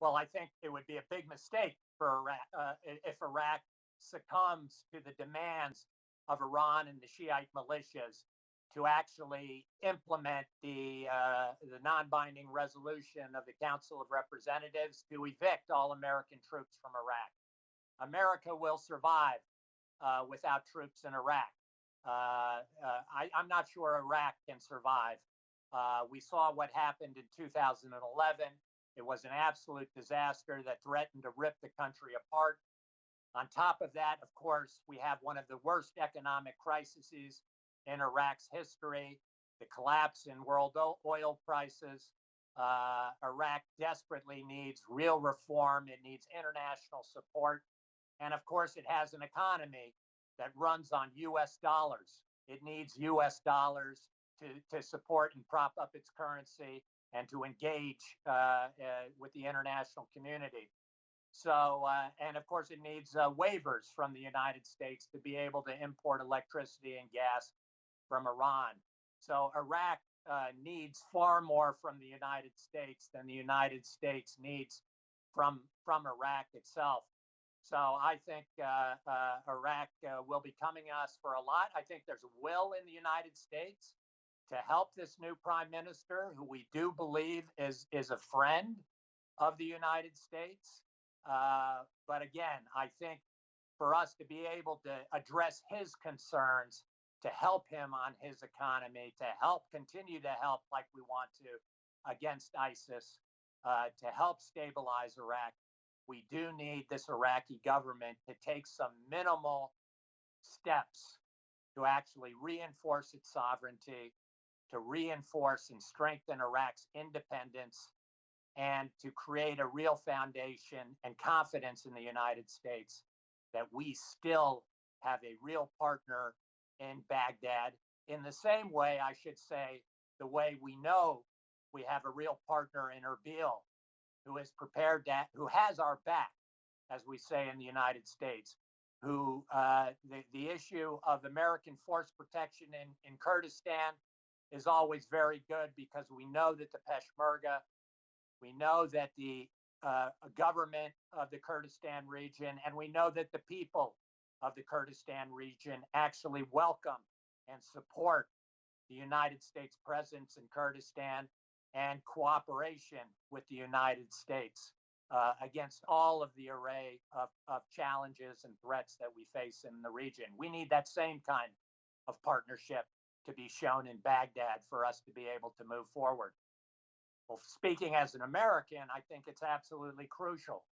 Well, I think it would be a big mistake for Iraq if Iraq succumbs to the demands of Iran and the Shiite militias to actually implement the non-binding resolution of the Council of Representatives to evict all American troops from Iraq. America will survive without troops in Iraq. I'm not sure Iraq can survive. We saw what happened in 2011. It was an absolute disaster that threatened to rip the country apart. On top of that, of course, we have one of the worst economic crises in Iraq's history, the collapse in world oil prices. Iraq desperately needs real reform. It needs international support. And of course, it has an economy that runs on US dollars. It needs US dollars to support and prop up its currency and to engage with the international community. So, and of course, it needs waivers from the United States to be able to import electricity and gas from Iran. So Iraq needs far more from the United States than the United States needs from Iraq itself. So I think Iraq will be coming to us for a lot. I think there's a will in the United States to help this new prime minister, who we do believe is a friend of the United States. But again, I think for us to be able to address his concerns, to help him on his economy, to help continue to help like we want to against ISIS, to help stabilize Iraq, we do need this Iraqi government to take some minimal steps to actually reinforce its sovereignty, to reinforce and strengthen Iraq's independence, and to create a real foundation and confidence in the United States that we still have a real partner in Baghdad, in the same way, I should say, the way we know we have a real partner in Erbil, who is prepared to, who has our back, as we say in the United States, who the issue of American force protection in Kurdistan is always very good, because we know that the Peshmerga, we know that the government of the Kurdistan region, and we know that the people of the Kurdistan region actually welcome and support the United States presence in Kurdistan and cooperation with the United States against all of the array of challenges and threats that we face in the region. We need that same kind of partnership to be shown in Baghdad for us to be able to move forward. Well, speaking as an American, I think it's absolutely crucial.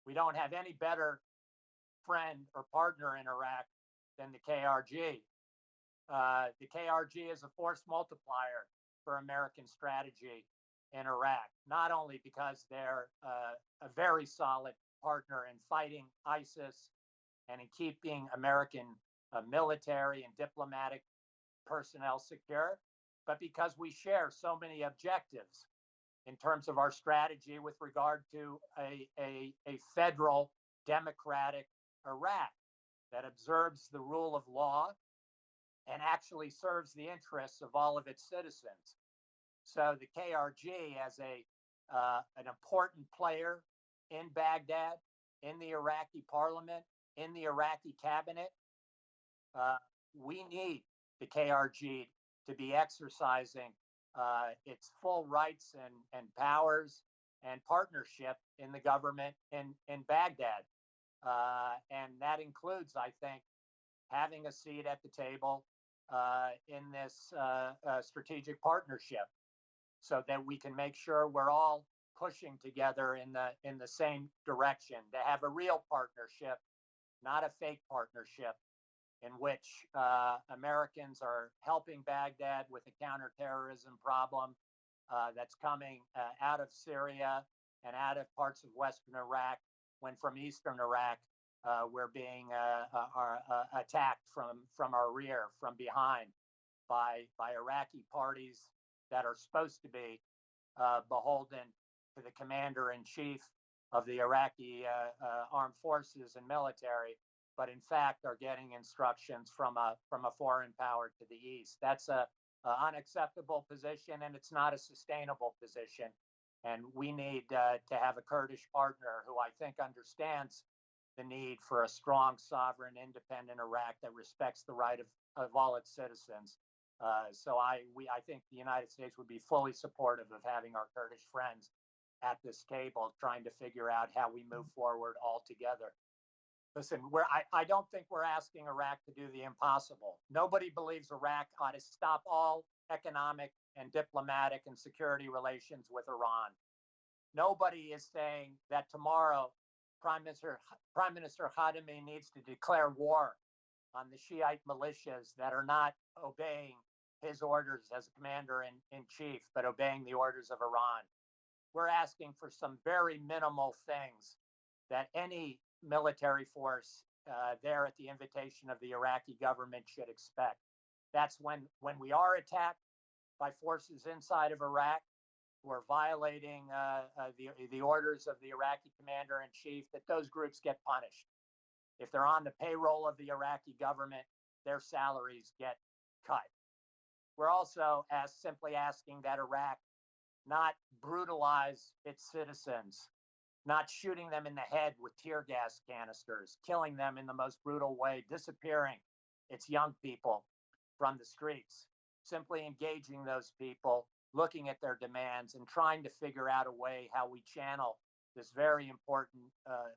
We don't have any better friend or partner in Iraq than the KRG. The KRG is a force multiplier for American strategy in Iraq, not only because they're a very solid partner in fighting ISIS and in keeping American military and diplomatic personnel secure, but because we share so many objectives in terms of our strategy with regard to a federal democratic Iraq that observes the rule of law and actually serves the interests of all of its citizens. So the KRG, as an important player in Baghdad, in the Iraqi parliament, in the Iraqi cabinet, we need the KRG to be exercising its full rights and powers and partnership in the government in Baghdad. And that includes, I think, having a seat at the table in this strategic partnership, so that we can make sure we're all pushing together in the same direction, to have a real partnership, not a fake partnership, in which Americans are helping Baghdad with the counterterrorism problem that's coming out of Syria and out of parts of Western Iraq, when from Eastern Iraq, we're being attacked from our rear, from behind, by Iraqi parties that are supposed to be beholden to the commander-in-chief of the Iraqi armed forces and military, but in fact are getting instructions from a foreign power to the east. That's a unacceptable position, and it's not a sustainable position. And we need to have a Kurdish partner who I think understands the need for a strong, sovereign, independent Iraq that respects the right of all its citizens. I think the United States would be fully supportive of having our Kurdish friends at this table, trying to figure out how we move forward all together. Listen, I don't think we're asking Iraq to do the impossible. Nobody believes Iraq ought to stop all economic and diplomatic and security relations with Iran. Nobody is saying that tomorrow Prime Minister Khatami needs to declare war on the Shiite militias that are not obeying his orders as a commander-in-chief, but obeying the orders of Iran. We're asking for some very minimal things that any military force there at the invitation of the Iraqi government should expect. That's when we are attacked by forces inside of Iraq who are violating the orders of the Iraqi commander-in-chief, that those groups get punished. If they're on the payroll of the Iraqi government, their salaries get cut. We're also simply asking that Iraq not brutalize its citizens, not shooting them in the head with tear gas canisters, killing them in the most brutal way, disappearing its young people from the streets, simply engaging those people, looking at their demands, and trying to figure out a way how we channel this very important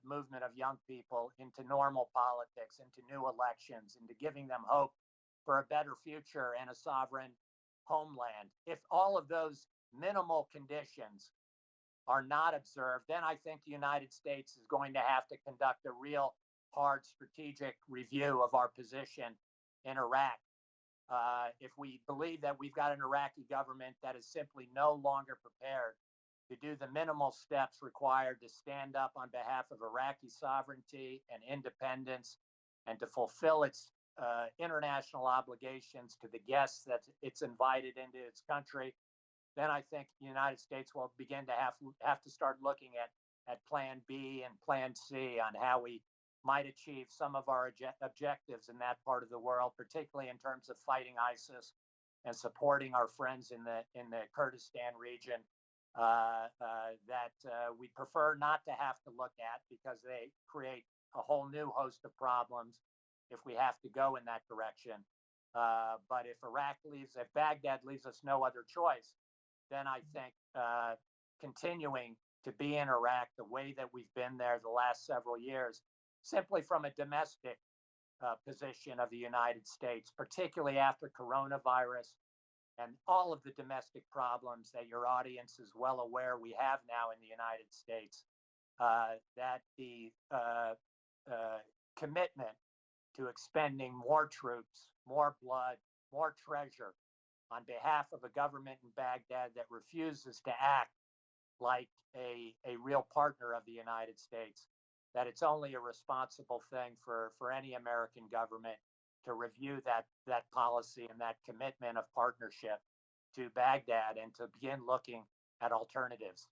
movement of young people into normal politics, into new elections, into giving them hope for a better future and a sovereign homeland. If all of those minimal conditions are not observed, then I think the United States is going to have to conduct a real hard strategic review of our position in Iraq. If we believe that we've got an Iraqi government that is simply no longer prepared to do the minimal steps required to stand up on behalf of Iraqi sovereignty and independence and to fulfill its international obligations to the guests that it's invited into its country, then I think the United States will begin to have to start looking at Plan B and Plan C on how we might achieve some of our objectives in that part of the world, particularly in terms of fighting ISIS and supporting our friends in the Kurdistan region that we prefer not to have to look at, because they create a whole new host of problems if we have to go in that direction. But if Baghdad leaves us no other choice, then I think continuing to be in Iraq the way that we've been there the last several years, simply from a domestic position of the United States, particularly after coronavirus and all of the domestic problems that your audience is well aware we have now in the United States, that the commitment to expending more troops, more blood, more treasure on behalf of a government in Baghdad that refuses to act like a real partner of the United States, that it's only a responsible thing for any American government to review that policy and that commitment of partnership to Baghdad and to begin looking at alternatives.